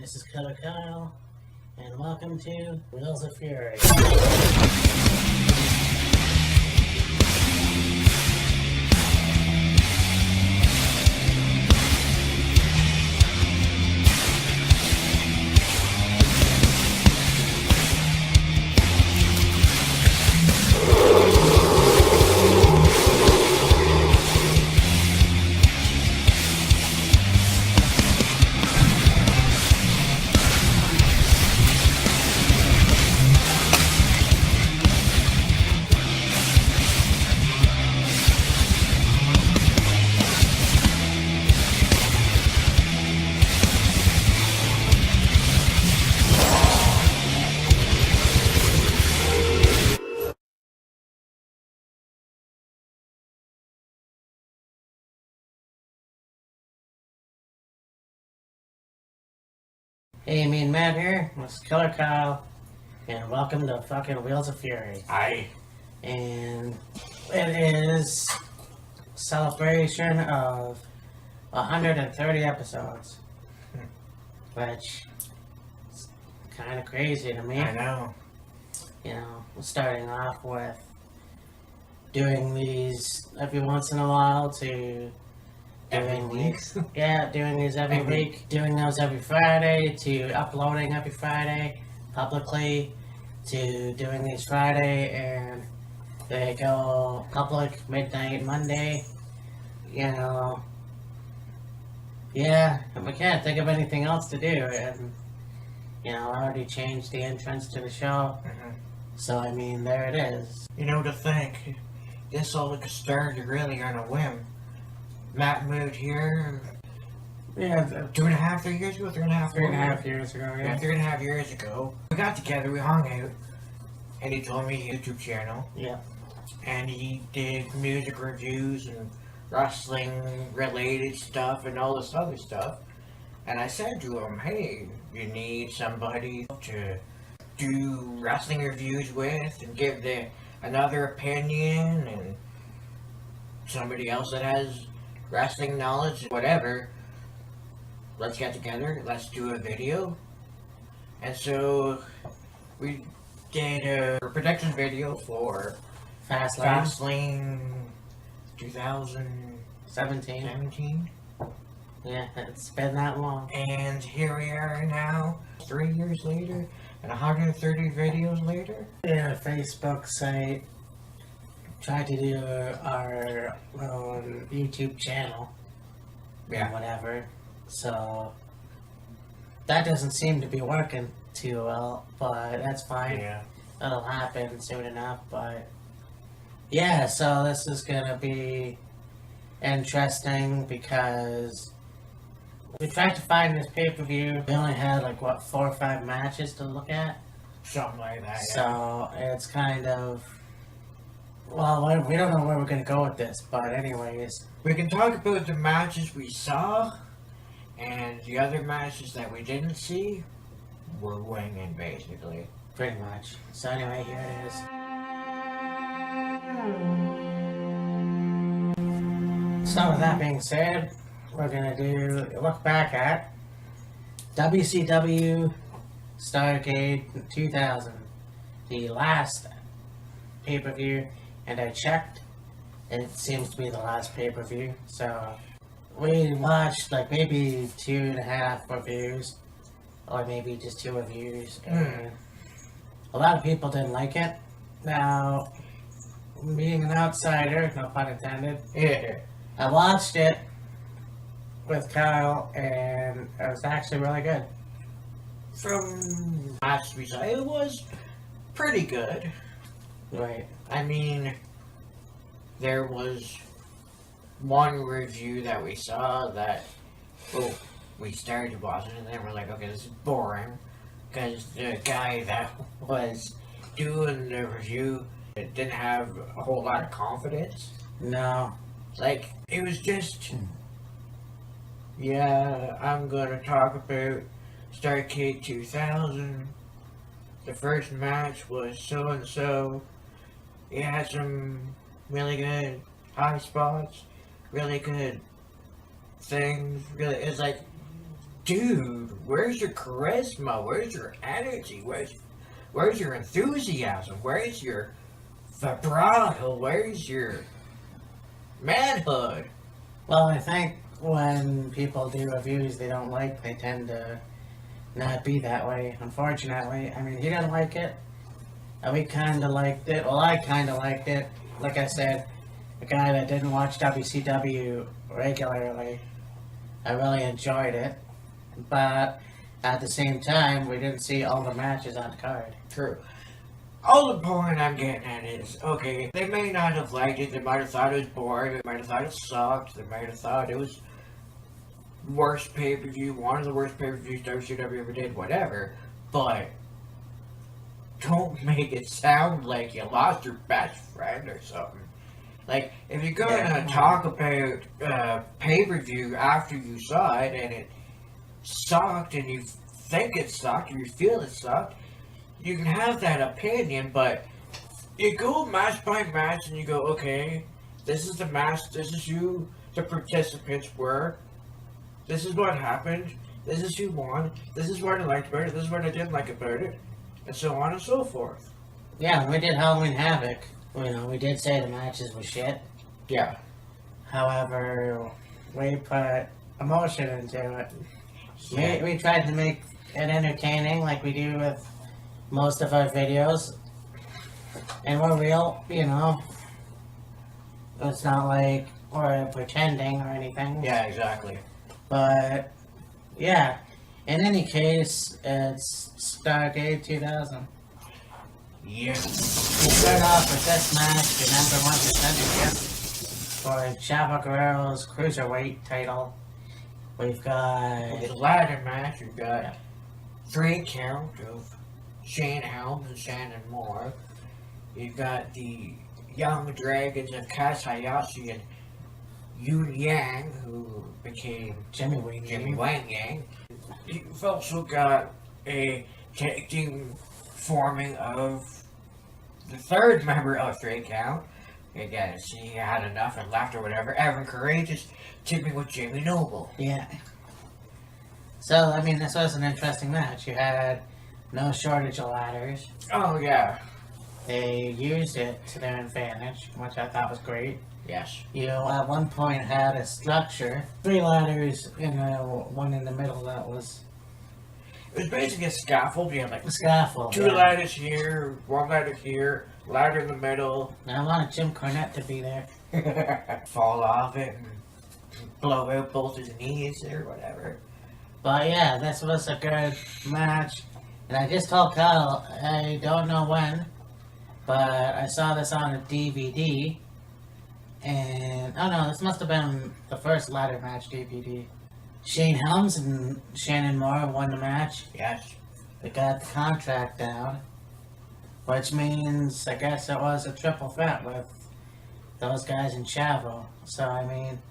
This is Killer Kyle, and welcome to Wheels of Fury. Hey, me and Matt here. This is Killer Kyle, and welcome to fucking Wheels of Fury. Aye. And it is a celebration of 130 episodes, which is kind of crazy to me. I know. You know, we're starting off with doing these every once in a while to Every week. doing these every week, doing those every Friday, to uploading every Friday publicly, to doing these Friday and they go public midnight Monday. You know, yeah, and we can't think of anything else to do. And you know, I already changed the entrance to the show, so I mean, there it is. You know, to think, this all started really on a whim. Matt moved here. Yeah, 2.5, 3 years ago, 3.5, 3.5 years ago. Yeah, 3.5 years ago. We got together, we hung out, and he told me his YouTube channel. Yeah. And he did music reviews and wrestling related stuff and all this other stuff. And I said to him, hey, you need somebody to do wrestling reviews with and give another opinion, and somebody else that has wrestling knowledge, whatever. Let's get together, let's do a video. And so we did a production video for Fastlane 2017. Yeah, it's been that long. And here we are now, 3 years later, and 130 videos later. Yeah, Facebook site. Tried to do our own YouTube channel. Yeah. Whatever. So that doesn't seem to be working too well, but that's fine. Yeah. That'll happen soon enough, but yeah, so this is gonna be interesting because we tried to find this pay-per-view. We only had like 4 or 5 matches to look at. Something like that, yeah. So it's kind of, well, we don't know where we're gonna go with this, but anyways. We can talk about the matches we saw, and the other matches that we didn't see, we're winging, basically. Pretty much. So anyway, here it is. So with that being said, we're gonna do a look back at WCW Starrcade 2000, the last pay-per-view, and I checked, and it seems to be the last pay-per-view. So we watched like maybe 2.5 reviews, or maybe just 2 reviews, and a lot of people didn't like it. Now, being an outsider, no pun intended, I watched it with Kyle, and it was actually really good. From last we saw, it was pretty good. Right. I mean, there was one review that we saw that, we started watching, and then we're like, okay, this is boring, because the guy that was doing the review didn't have a whole lot of confidence. No. Like, it was just, yeah, I'm gonna talk about Starrcade 2000. The first match was so and so. It had some really good high spots, really good things. Really, it's like dude, where's your charisma? Where's your energy? Where's your enthusiasm? Where's your vibrato? Where's your manhood? Well, I think when people do reviews they don't like, they tend to not be that way, unfortunately. I mean, he didn't like it. And we kind of liked it. Well, I kind of liked it. Like I said, a guy that didn't watch WCW regularly, I really enjoyed it. But at the same time, we didn't see all the matches on the card. True. All the point I'm getting at is, okay, they may not have liked it, they might have thought it was boring, they might have thought it sucked, they might have thought it was worst pay-per-view, one of the worst pay-per-views WCW ever did, whatever, but don't make it sound like you lost your best friend or something. Like, if you're gonna talk about pay-per-view after you saw it and it sucked and you think it sucked or you feel it sucked, you can have that opinion, but you go match by match and you go, okay, this is the match, this is who the participants were, this is what happened, this is who won, this is what I liked about it, this is what I didn't like about it, and so on and so forth. Yeah, when we did Halloween Havoc, we did say the matches were shit. Yeah. However, we put emotion into it. Yeah. We tried to make it entertaining like we do with most of our videos. And we're real, It's not like we're pretending or anything. Yeah, exactly. But, yeah. In any case, it's Starrcade 2000. Yeah. We start off with this match, the number 1 contender for Chavo Guerrero's Cruiserweight title. We've got... The ladder match, we've got 3 count of Shane Helms and Shannon Moore. You've got the Young Dragons of Kaz Hayashi and Yun Yang, who became Jimmy Wang Yang. You've also got a tag team forming of the 3rd member of 3 count. I guess he had enough and left or whatever. Evan Courageous teaming with Jamie Noble. Yeah. So, I mean, this was an interesting match. You had no shortage of ladders. Oh, yeah. They used it to their advantage, which I thought was great. Yes. You at one point had a structure, 3 ladders and one in the middle that was... It was basically a scaffold. You had like a scaffold. 2 ladders here, 1 ladder here, ladder in the middle. And I wanted Jim Cornette to be there. Fall off it and blow out both his knees or whatever. But yeah, this was a good match. And I just told Kyle, I don't know when, but I saw this on a DVD. And, oh no, this must have been the first ladder match DVD. Shane Helms and Shannon Moore won the match. Yes. They got the contract down. Which means, I guess it was a triple threat with those guys in Chavo. So, I mean,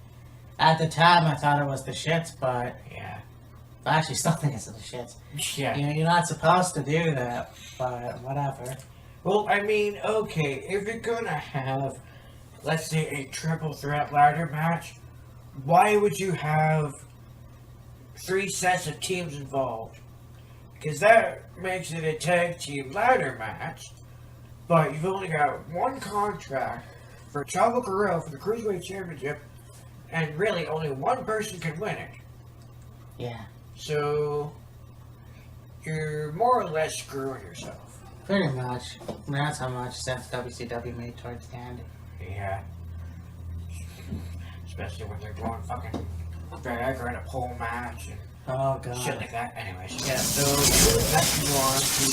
at the time I thought it was the shits, but... Yeah. I actually still think it's the shits. Yeah. You're not supposed to do that, but whatever. Well, I mean, okay, if you're gonna have, let's say, a triple threat ladder match, why would you have 3 sets of teams involved? Because that makes it a tag team ladder match, but you've only got 1 contract for Chavo Guerrero for the Cruiserweight Championship, and really only 1 person can win it. Yeah. So, you're more or less screwing yourself. Pretty much. Not so much since WCW made towards the end. Yeah. Especially when they're going fucking Viagra in a pole match and Oh god. shit like that. Anyways, yeah, so let's go on to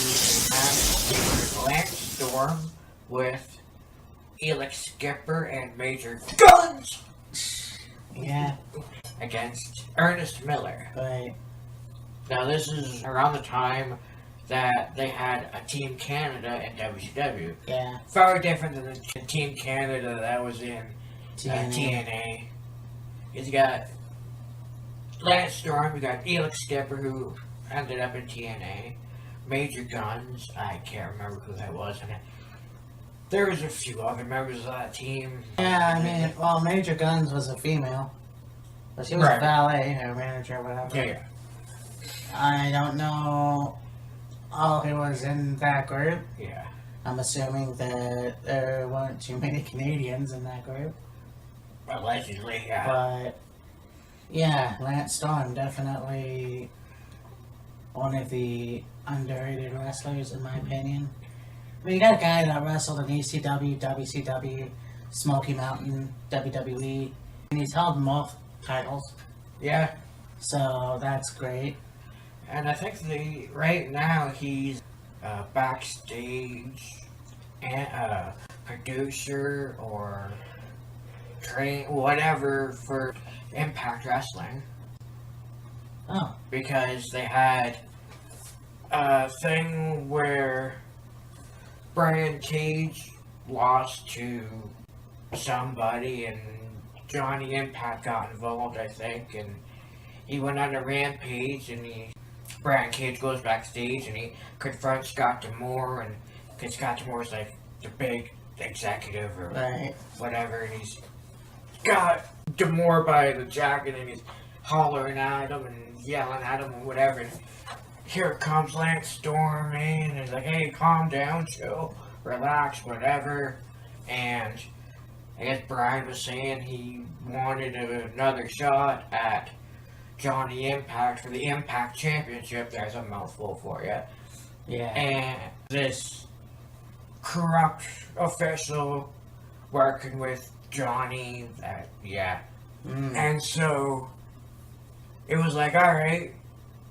a match between Lance Storm with Elix Skipper and Major Guns Yeah. against Ernest Miller. Right. Now, this is around the time that they had a Team Canada in WCW. Yeah. Far different than the Team Canada that was in TNA. TNA. You got Lance Storm, you got Elix Skipper, who ended up in TNA. Major Guns, I can't remember who that was. And there was a few other members of that team. Yeah, I mean, well, Major Guns was a female. But she was Right. a valet, or manager, or whatever. Yeah, yeah. I don't know all who was in that group. Yeah. I'm assuming that there weren't too many Canadians in that group. Allegedly, yeah. But, yeah, Lance Storm, definitely one of the underrated wrestlers, in my opinion. I mean, you got a guy that wrestled in ECW, WCW, Smoky Mountain, WWE, and he's held both titles, Yeah. so that's great. And I think right now he's a backstage and producer or whatever for Impact Wrestling. Oh, Because they had a thing where Brian Cage lost to somebody and Johnny Impact got involved, I think, and he went on a rampage and Brian Cage goes backstage and he confronts Scott D'Amore, and because Scott D'Amore's like the big executive or right. whatever, and he's got D'Amore by the jacket and he's hollering at him and yelling at him and whatever. And here comes Lance Storm, man, and he's like, hey, calm down, chill, relax, whatever. And I guess Brian was saying he wanted another shot at Johnny Impact for the Impact Championship. There's a mouthful for you. Yeah. And this corrupt official working with Johnny, And so it was like, alright,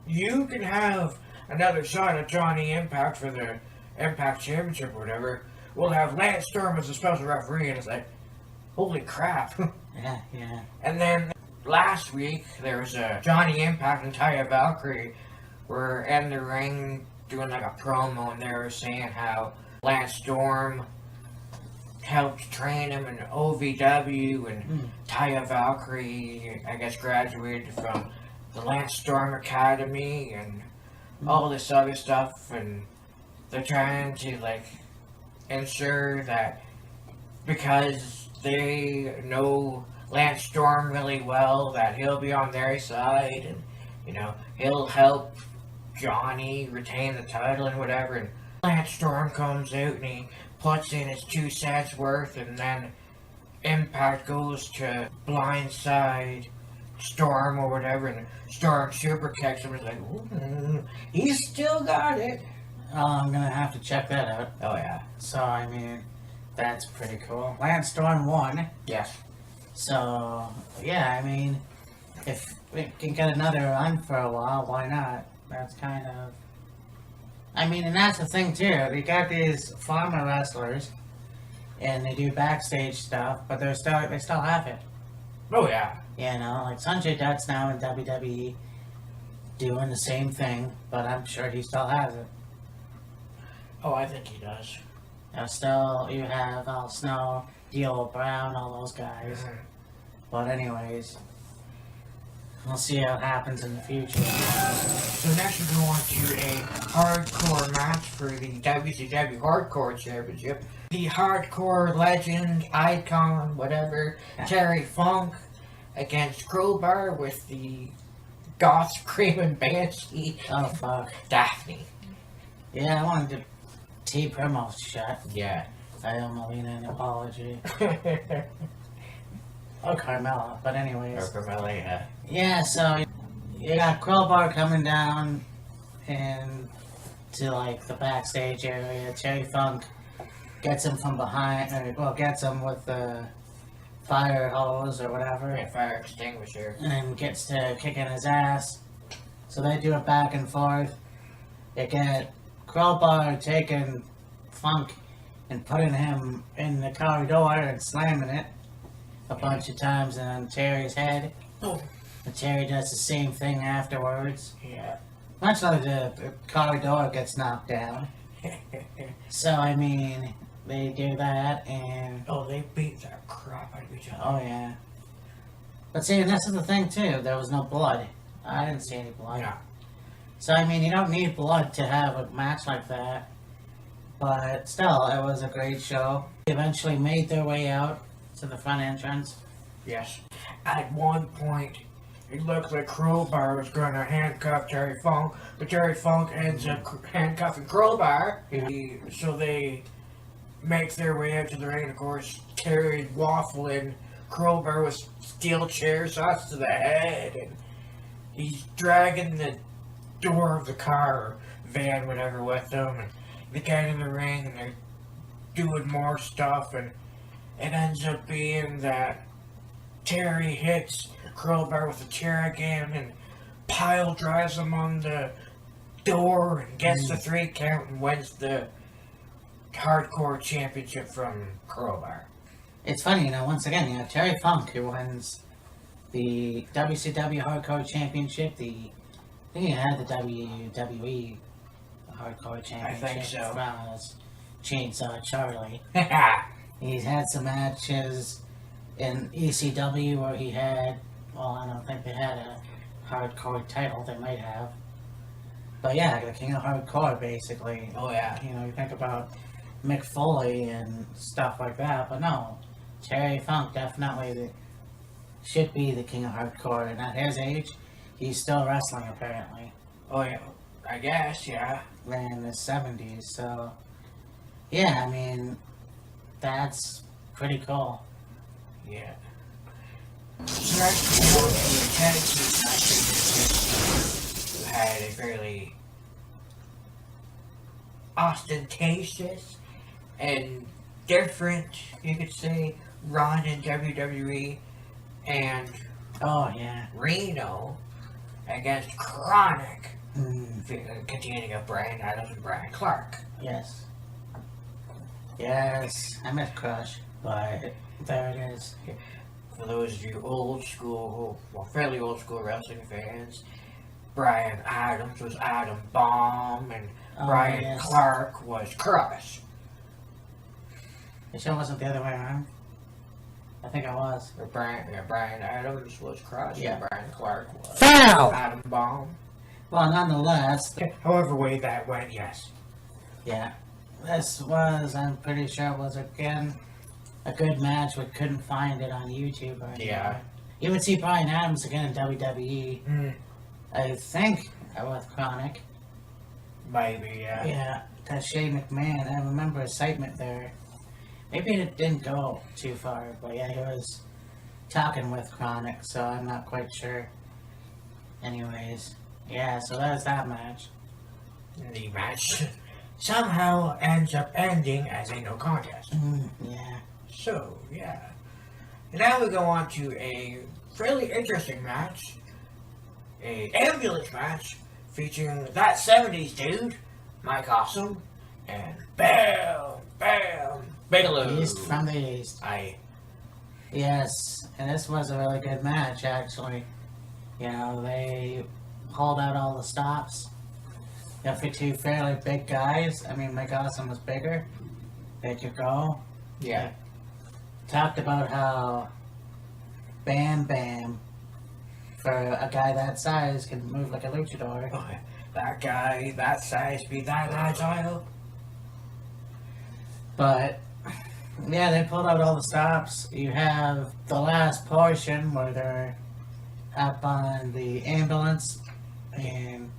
you can have another shot at Johnny Impact for the Impact Championship or whatever. We'll have Lance Storm as a special referee, and it's like, holy crap. Yeah. And then last week, there was a Johnny Impact and Taya Valkyrie were in the ring doing like a promo, and they were saying how Lance Storm helped train him in OVW, and Taya Valkyrie, I guess, graduated from the Lance Storm Academy, and all this other stuff, and they're trying to, like, ensure that because they know Lance Storm really well, that he'll be on their side, and, you know, he'll help Johnny retain the title and whatever, and Lance Storm comes out and he puts in his 2 cents worth, and then Impact goes to blindside Storm or whatever, and Storm super kicks him and is like, ooh, he's still got it. I'm gonna have to check that out. Oh yeah. So, I mean, that's pretty cool. Lance Storm won. Yes. So, yeah, I mean, if we can get another run for a while, why not? That's kind of... I mean, and that's the thing, too. They got these former wrestlers, and they do backstage stuff, but they still have it. Oh yeah. You know, like Sanjay Dutt's now in WWE doing the same thing, but I'm sure he still has it. Oh, I think he does. Now, still, you have Al Snow, D.L. Brown, all those guys. But anyways, we'll see how it happens in the future. So next we go on to a hardcore match for the WCW Hardcore Championship. The hardcore legend, icon, whatever, Terry Funk against Crowbar with the goth screaming banshee. Oh, fuck. Daphne. Yeah, I wanted to tape her mouth shut. Yeah. I owe Melina an apology. Or Carmella, but anyways. Or Carmella, yeah. Yeah, so you got Crowbar coming down and to like the backstage area. Terry Funk gets him from behind, gets him with the fire hose or whatever. Yeah, fire extinguisher. And gets to kicking his ass. So they do it back and forth. They get Crowbar taking Funk and putting him in the corridor and slamming it a bunch of times on Terry's head. Oh. And Terry does the same thing afterwards. Yeah. Much like the corridor gets knocked down. So, I mean, they do that and... Oh, they beat the crap out of each other. Oh, yeah. But see, and this is the thing, too. There was no blood. I didn't see any blood. Yeah. So, I mean, you don't need blood to have a match like that. But still, it was a great show. They eventually made their way out to the front entrance. Yes. At one point, it looked like Crowbar was going to handcuff Terry Funk, but Terry Funk ends up handcuffing Crowbar. So they make their way out to the ring. Of course, Terry waffling Crowbar with steel chair shots to the head, and he's dragging the door of the car, van, whatever, with them, and they get in the ring and they're doing more stuff, and it ends up being that Terry hits Crowbar with a chair again and pile drives him on the door and gets the 3 count and wins the hardcore championship from Crowbar. It's funny, you know, once again, you have Terry Funk who wins the WCW Hardcore Championship. I think he had the WWE Hardcore Championship. I think so. Well, it's Chainsaw Charlie. He's had some matches in ECW where he had, well, I don't think they had a hardcore title. They might have. But yeah, the King of Hardcore, basically. Oh, yeah. You know, you think about Mick Foley and stuff like that, but no. Terry Funk definitely should be the King of Hardcore, and at his age, he's still wrestling apparently. Oh, yeah. I guess, yeah. In the 70s, so yeah, I mean, that's pretty cool. Yeah. So next we go to the tag team match, who had a fairly ostentatious and different, you could say, run in WWE, and Oh yeah. Reno against Chronic, Mm, containing of Brian Adams and Brian Clark. yes. Yes, I miss Crush, but there it is. For those of you old school, well, fairly old school wrestling fans, Brian Adams was Adam Bomb, and Oh, Brian yes. Clark was Crush. It sure wasn't the other way around. I think I was. Or Brian Adams was Crush, Yeah. and Brian Clark was Foul! Adam Bomb. Well, nonetheless, However way that went, yes. yeah. This was, I'm pretty sure, was again a good match, but couldn't find it on YouTube or anything. Yeah. You would see Brian Adams again in WWE, Mm, I think, with Chronic. maybe, yeah. Yeah, that Shane McMahon, I remember excitement there. Maybe it didn't go too far, but yeah, he was talking with Chronic, so I'm not quite sure. Anyways, yeah, so that was that match. The match somehow ends up ending as a no contest. Yeah. So, yeah. And now we go on to a fairly interesting match. A ambulance match featuring that 70s dude, Mike Awesome, and Bam Bigelow. East from the East. Yes, and this was a really good match, actually. You know, they hauled out all the stops. You know, for 2 fairly big guys. I mean, Mike Awesome was bigger. They could go. Yeah. Talked about how Bam Bam, for a guy that size, can move like a luchador. Oh, that guy, that size, be that agile. But, yeah, they pulled out all the stops. You have the last portion where they're up on the ambulance, and,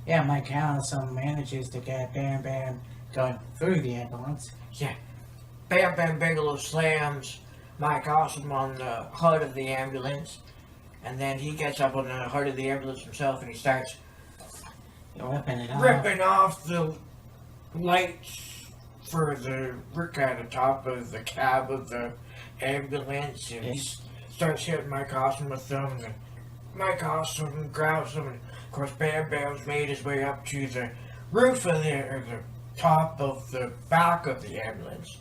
yeah, Mike Awesome manages to get Bam Bam going through the ambulance. Yeah. Bam Bigelow slams Mike Awesome on the hood of the ambulance, and then he gets up on the hood of the ambulance himself and he starts Ripping it off. ripping off the lights for the brick at the top of the cab of the ambulance, and he starts hitting Mike Awesome with them, and then Mike Awesome grabs him, and of course Bam Bam's made his way up to the roof of or the top of the back of the ambulance.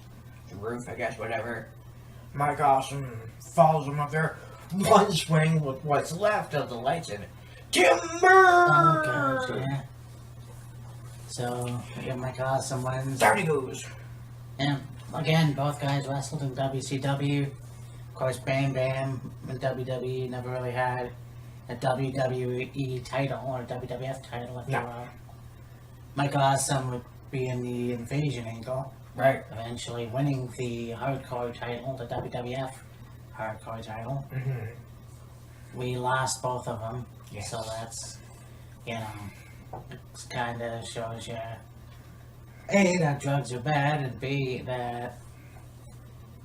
The roof, I guess, whatever. Mike Awesome follows him up there, one swing with what's left of the lights in it. Timber! Oh, gosh, yeah. So, yeah, Mike Awesome wins. Down he goes. And, again, both guys wrestled in WCW. Of course, Bam Bam in WWE never really had a WWE title or WWF title, if you No. will. Mike Awesome would be in the Invasion angle, Right. eventually winning the Hardcore title, the WWF Hardcore title. Mm-hmm. we lost both of them. Yes. So that's, you know, it kind of shows you, A, that drugs are bad, and B, that,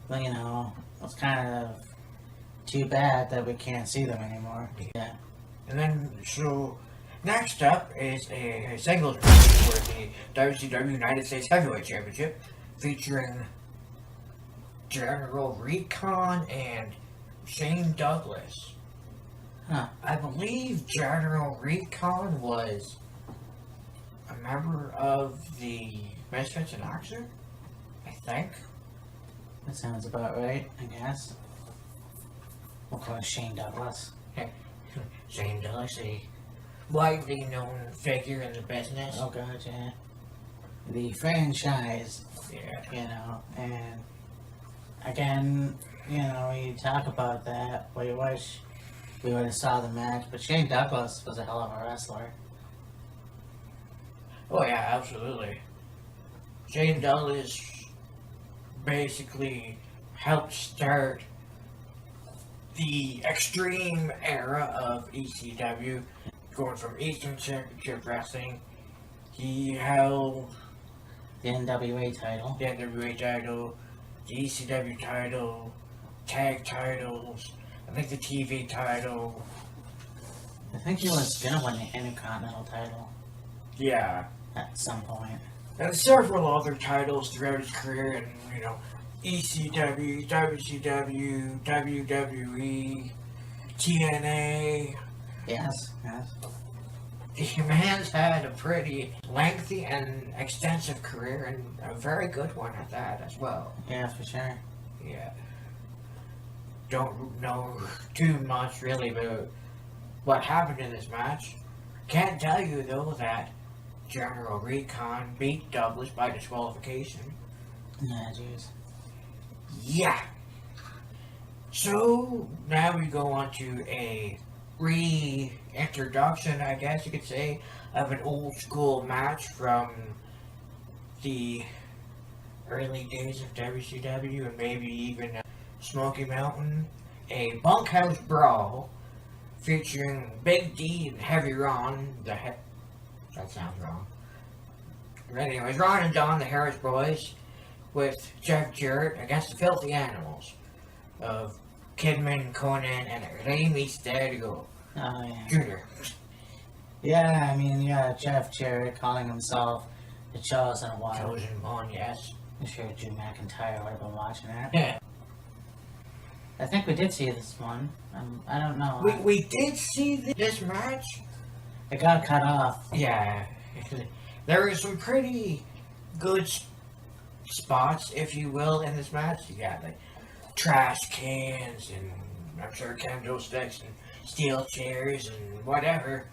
well, you know, it's kind of too bad that we can't see them anymore. Yeah. And then, so, next up is a singles match for the WCW United States Heavyweight Championship, featuring General Recon and Shane Douglas. Huh. I believe General Recon was a member of the Misfits in Action, I think. That sounds about right, I guess. We'll call Shane Douglas. Shane Douglas, a widely known figure in the business. Oh god, yeah. The franchise, Yeah. you know, and again, you know, you talk about that, we wish we would have saw the match, but Shane Douglas was a hell of a wrestler. Oh yeah, absolutely. Shane Douglas basically helped start the extreme era of ECW, going from Eastern Championship Wrestling. He held The NWA title. the NWA title, the ECW title, tag titles, I think the TV title. I think he was gonna win the Intercontinental title Yeah. at some point. And several other titles throughout his career, and you know, ECW, WCW, WWE, TNA. Yes, yes. The man's had a pretty lengthy and extensive career, and a very good one at that as well. Yeah, for sure. Yeah. Don't know too much really about what happened in this match. Can't tell you though that General Recon beat Douglas by disqualification. Yeah, jeez. Yeah. So now we go on to a reintroduction, I guess you could say, of an old school match from the early days of WCW and maybe even Smoky Mountain. A bunkhouse brawl featuring Big D and Heavy Ron. That sounds wrong. But anyways, Ron and Don, the Harris Boys, with Jeff Jarrett against the Filthy Animals of Kidman, Conan, and Rey Mysterio Oh, yeah. Jr. Yeah, I mean, yeah, Jeff Jarrett calling himself the Chosen One. Chosen one, yes. I'm sure Drew McIntyre would have been watching that. Yeah. I think we did see this one. I don't know. We did see this match. It got cut off. Yeah. There were some pretty good spots, if you will, in this match. You got like trash cans and I'm sure kendo sticks and steel chairs and whatever.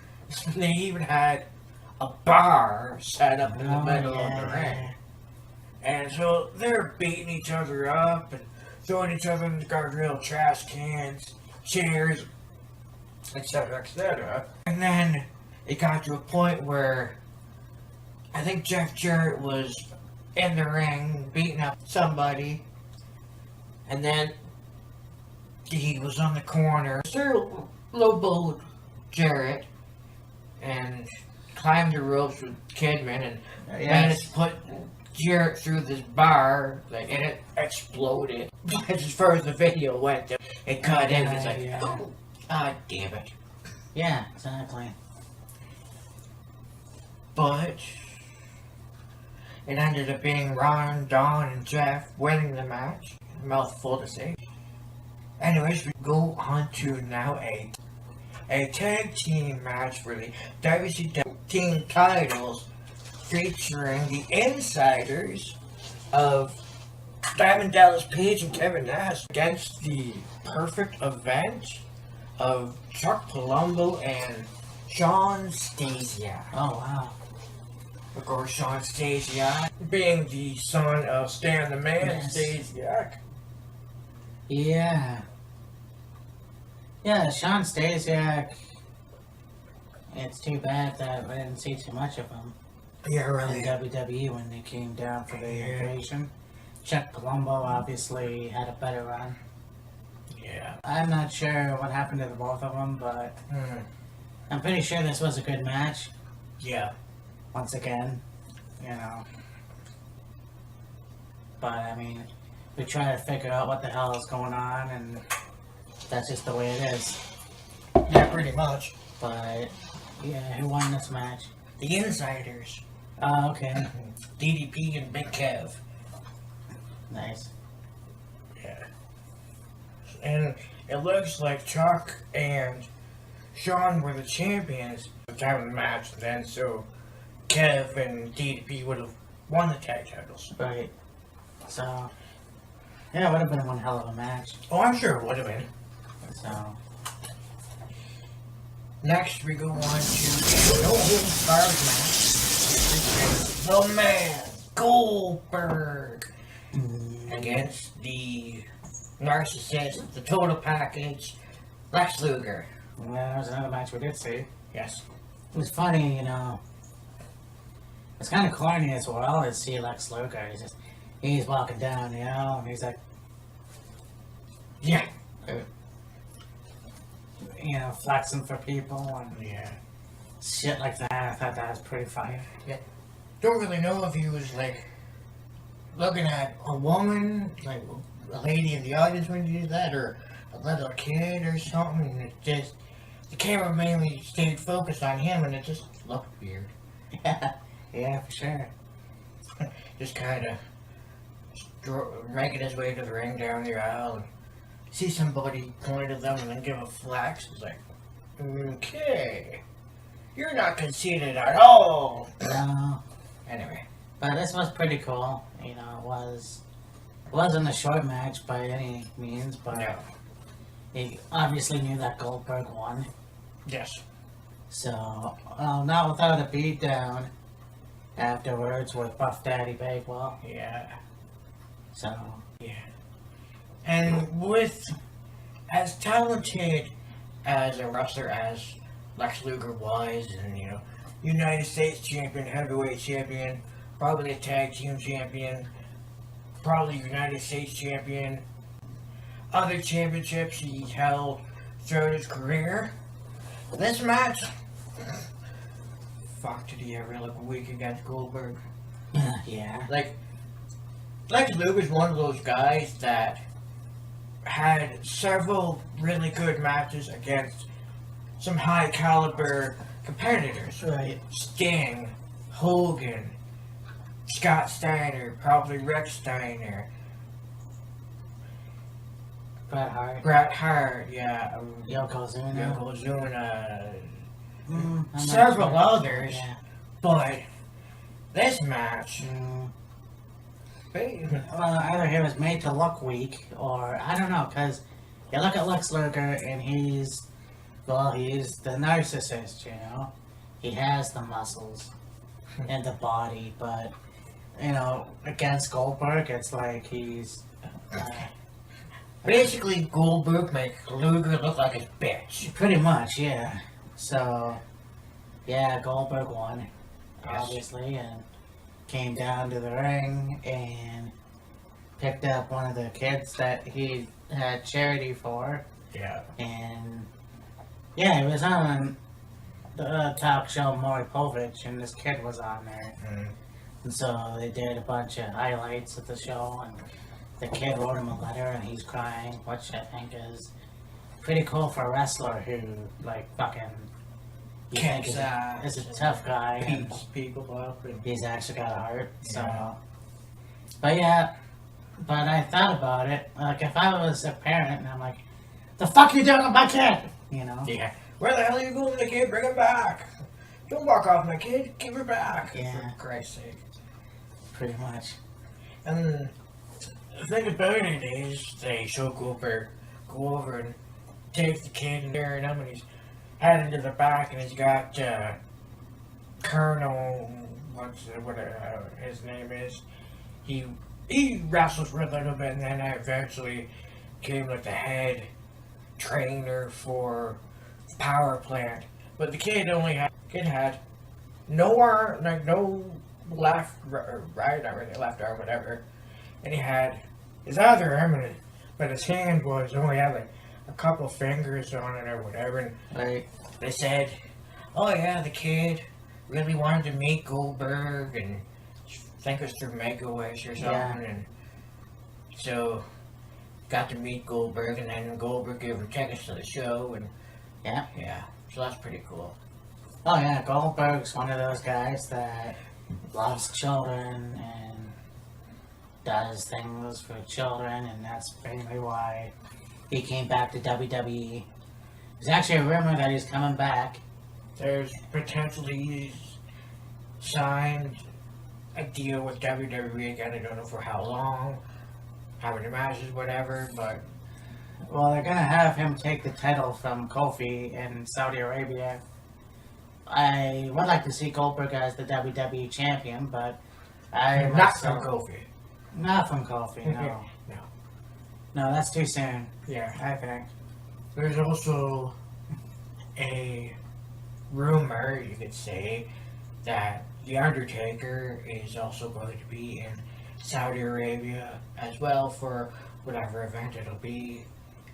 They even had a bar set up in the middle of the ring. And so they're beating each other up and throwing each other in the guardrail, trash cans, chairs, etc., etc. And then it got to a point where I think Jeff Jarrett was in the ring beating up somebody, and then he was on the corner. Still lowballed Jarrett and climbed the ropes with Kidman and managed to put Jarrett through this bar, like, and it exploded. As far as the video went, it cut in. It's like, oh, god damn it. Yeah, exactly. But it ended up being Ron, Don, and Jeff winning the match. Mouthful to say. Anyways, we go on to now a tag team match for the WCW team titles, featuring the insiders of Diamond Dallas Page and Kevin Nash against the Perfect Event of Chuck Palumbo and Sean Stasiak. Oh, wow. Of course, Sean Stasiak being the son of Stan the Man Yes. Stasiak. Yeah. Yeah, Sean Stasiak. It's too bad that we didn't see too much of him Yeah, in really. WWE when they came down for the Yeah. invasion. Chuck Palumbo obviously had a better run. Yeah. I'm not sure what happened to the both of them, but I'm pretty sure this was a good match. Yeah. Once again, you know. But I mean, we try to figure out what the hell is going on, and that's just the way it is. Yeah, pretty much. But yeah, who won this match? The Insiders. Oh, okay. DDP and Big Kev. Nice. Yeah. And it looks like Chuck and Sean were the champions at the time of the match then, so Kev and DDP would have won the tag titles. Right. So, yeah, it would have been one hell of a match. Oh, I'm sure it would have been. So, next we go on to No Holds Barred match. The man, Goldberg, against the narcissist, the total package, Lex Luger. well, that was another match we did see. Yes. It was funny, you know. It's kind of corny as well to see Lex Luger. He's walking down, you know, and he's like, Yeah. you know, flexing for people and Yeah. shit like that. I thought that was pretty funny. Yeah. Don't really know if he was like looking at a woman, like a lady in the audience when he did that, or a little kid or something. And it just, the camera mainly stayed focused on him, and it just looked weird. Yeah, for sure. Just kind of making his way to the ring down the aisle and see somebody point at them and then give a flex. It's like, okay, you're not conceited at all. No, Anyway, but this was pretty cool. You know, it wasn't a short match by any means, but no. he obviously knew that Goldberg won. Yes. So, not without a beatdown afterwards with Buff Daddy Bakewell. Yeah. So, Yeah. And with as talented as a wrestler as Lex Luger was, and you know, United States champion, heavyweight champion, probably a tag team champion, probably United States champion, other championships he held throughout his career. This match, fuck, did he ever look weak against Goldberg? yeah. Like, Lex Luger's one of those guys that had several really good matches against some high caliber competitors. Right. Sting, Hogan, Scott Steiner, probably Rex Steiner, Bret Hart, yeah, Yokozuna. Yokozuna, I'm not several sure. others, Yeah. but this match, Well, either he was made to look weak, or I don't know, because you look at Lex Luger and he's the narcissist, you know? He has the muscles and the body, but, you know, against Goldberg, it's like he's. basically Goldberg makes Luger look like a bitch. Pretty much, yeah. So, yeah, Goldberg won, Yes. obviously, and came down to the ring and picked up one of the kids that he had charity for. Yeah. And, yeah, he was on the talk show Maury Povich, and this kid was on there. And so they did a bunch of highlights of the show, and the kid wrote him a letter, and he's crying, which I think is pretty cool for a wrestler who, like, fucking, you think Kicks is ass a tough guy, and Beats people up. And he's actually got a heart, so. Yeah. But yeah, but I thought about it, like, if I was a parent, and I'm like, the fuck you doing with my kid? You know? yeah. Where the hell are you going with the kid? Bring him back. Don't walk off my kid. Give her back. Yeah. For Christ's sake. Pretty much. And the thing about it is, they show Goldberg go over and take the kid and carry him, and he's heading to the back, and he's got Colonel, what his name is. He wrestles for a little bit, and then eventually became like the head trainer for Power Plant. But the kid had no arm, like no left, right arm, left arm, whatever. And he had his other arm, but his hand was only had like a couple fingers on it or whatever, and Right. they said, "Oh yeah, the kid really wanted to meet Goldberg, and I think it was through Mega Wish or something, Yeah. and so got to meet Goldberg, and then Goldberg gave him tickets to the show, and Yeah. so that's pretty cool." Oh yeah, Goldberg's one of those guys that loves children and does things for children, and that's mainly why he came back to WWE. There's actually a rumor that he's coming back. There's potentially he's signed a deal with WWE again. I don't know for how long, how many matches, whatever, but Well, they're gonna have him take the title from Kofi in Saudi Arabia. I would like to see Goldberg as the WWE champion, but I not from Kofi. Not from Kofi, no. No. No, that's too soon, Yeah. I think. There's also a rumor, you could say, that The Undertaker is also going to be in Saudi Arabia as well for whatever event it'll be.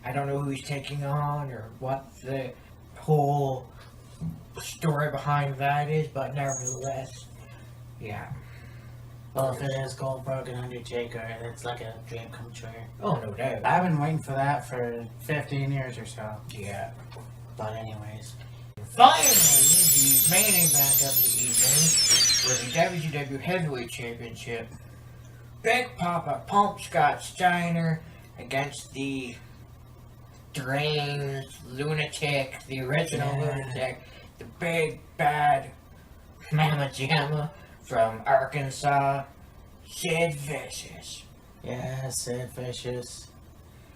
I don't know who he's taking on or what the whole story behind that is, but nevertheless, yeah. Well, if it is Goldberg and Undertaker, it's like a dream come true. Oh, no doubt. I've been waiting for that for 15 years or so. Yeah. But anyways. Finally, the main event of the evening was the WCW Heavyweight Championship. Big Papa Pump Scott Steiner against the deranged lunatic, the original lunatic, the big bad Mama Jamma from Arkansas, Sid Vicious. Yeah, Sid Vicious.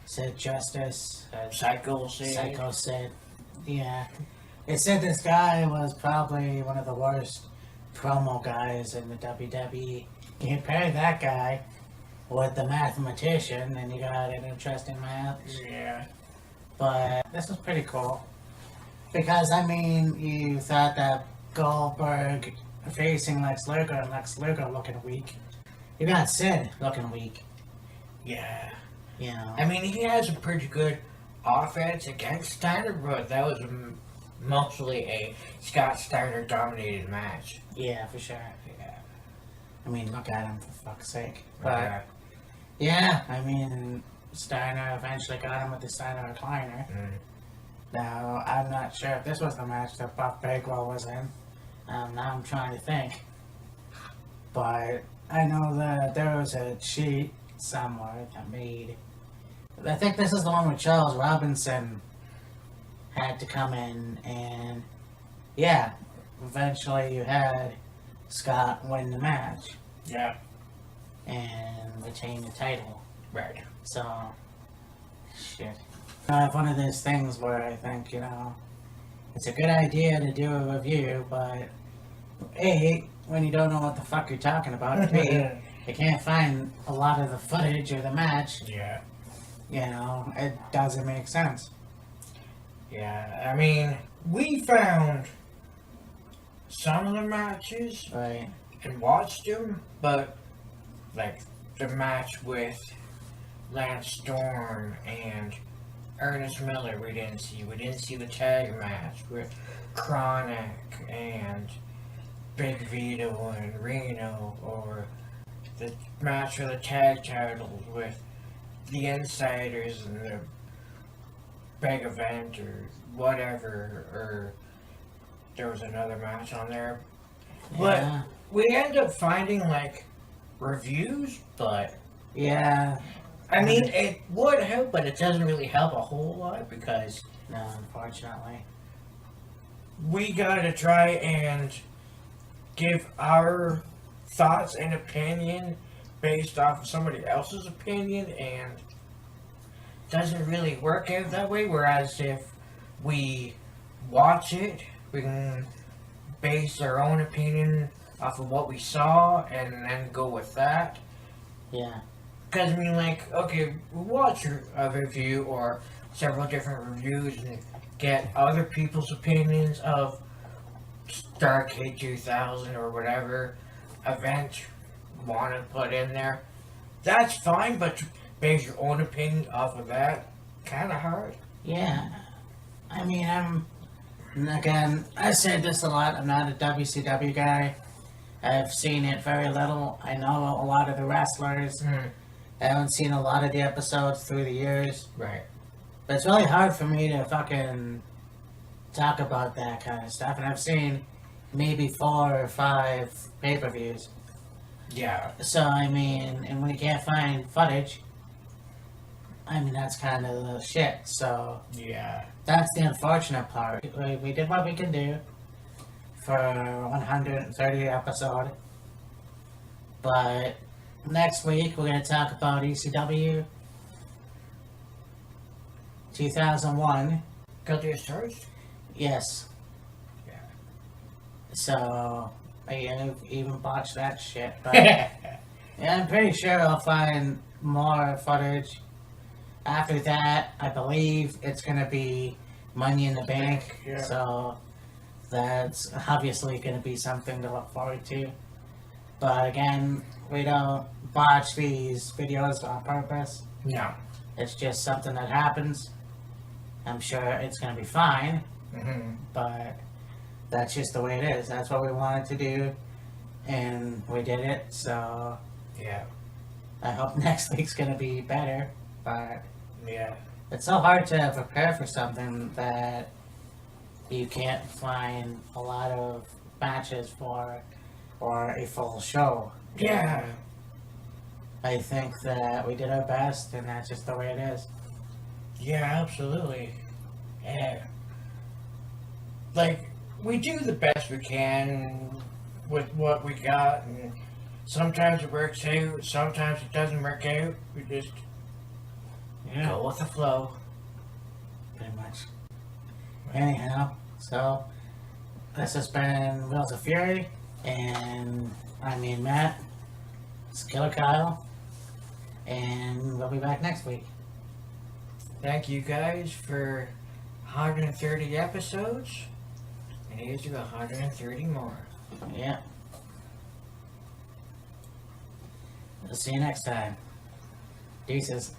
Sid Justice. Psycho Sid. Psycho Sid. Yeah. It said this guy was probably one of the worst promo guys in the WWE. You pair that guy with the mathematician, and you got an interesting match. Yeah. But this was pretty cool. Because, I mean, you thought that Goldberg facing Lex Luger and Lex Luger looking weak. You got Sid looking weak. Yeah. You know. I mean, he has a pretty good offense against Steiner, but that was mostly a Scott Steiner dominated match. Yeah, for sure. Yeah. I mean, look at him, for fuck's sake. But, Yeah. yeah, I mean, Steiner eventually got him with the Steiner recliner. Mm. Now, I'm not sure if this was the match that Buff Bagwell was in. Now I'm trying to think. But I know that there was a cheat somewhere that made... I think this is the one where Charles Robinson had to come in and... Yeah, eventually you had Scott win the match Yeah. and retain the title. Right. So, shit. I have one of those things where I think, you know, it's a good idea to do a review, but A, when you don't know what the fuck you're talking about, B, you can't find a lot of the footage or the match, Yeah. you know, it doesn't make sense. Yeah. I mean, we found some of the matches Right. and watched them, but like the match with Lance Storm and Ernest Miller, we didn't see. We didn't see the tag match with Chronic and Big Vito and Reno, or the match for the tag titles with the Insiders and the Big Event or whatever, or there was another match on there. But Yeah. we end up finding like reviews, but Yeah. I mean, it would help, but it doesn't really help a whole lot because No, unfortunately. we gotta try and give our thoughts and opinion based off of somebody else's opinion, and it doesn't really work out that way. Whereas if we watch it, we can base our own opinion off of what we saw and then go with that. Yeah. Because, I mean, like, okay, we watch a review or several different reviews and get other people's opinions of Starrcade 2000 or whatever event you want to put in there. That's fine, but to base your own opinion off of that, kind of hard. Yeah. I mean, again, I said this a lot, I'm not a WCW guy. I've seen it very little. I know a lot of the wrestlers. I haven't seen a lot of the episodes through the years. Right. But it's really hard for me to fucking talk about that kind of stuff. And I've seen maybe 4 or 5 pay-per-views. Yeah. So, I mean, and when you can't find footage, I mean, that's kind of the shit. So, Yeah. that's the unfortunate part. We did what we can do for 130 episode. But next week, we're going to talk about ECW 2001. Got your stars? Yes. Yeah. So, I even botched that shit. But yeah, I'm pretty sure I'll find more footage. After that, I believe it's going to be Money in the Bank. Yeah. So, that's obviously going to be something to look forward to. But again, we don't botch these videos on purpose. No. It's just something that happens. I'm sure it's going to be fine, but that's just the way it is. That's what we wanted to do, and we did it. So Yeah. I hope next week's going to be better. But Yeah. it's so hard to prepare for something that you can't find a lot of matches for or a full show. Yeah. I think that we did our best, and that's just the way it is. Yeah, absolutely. Yeah. Like, we do the best we can with what we got, and sometimes it works out, sometimes it doesn't work out. We just go with the flow. Pretty much. Anyhow, so this has been Wheels of Fury, and I'm me and Matt. It's Killer Kyle, and we'll be back next week. Thank you guys for 130 episodes, and here's to 130 more. Yeah. We'll see you next time. Deuces.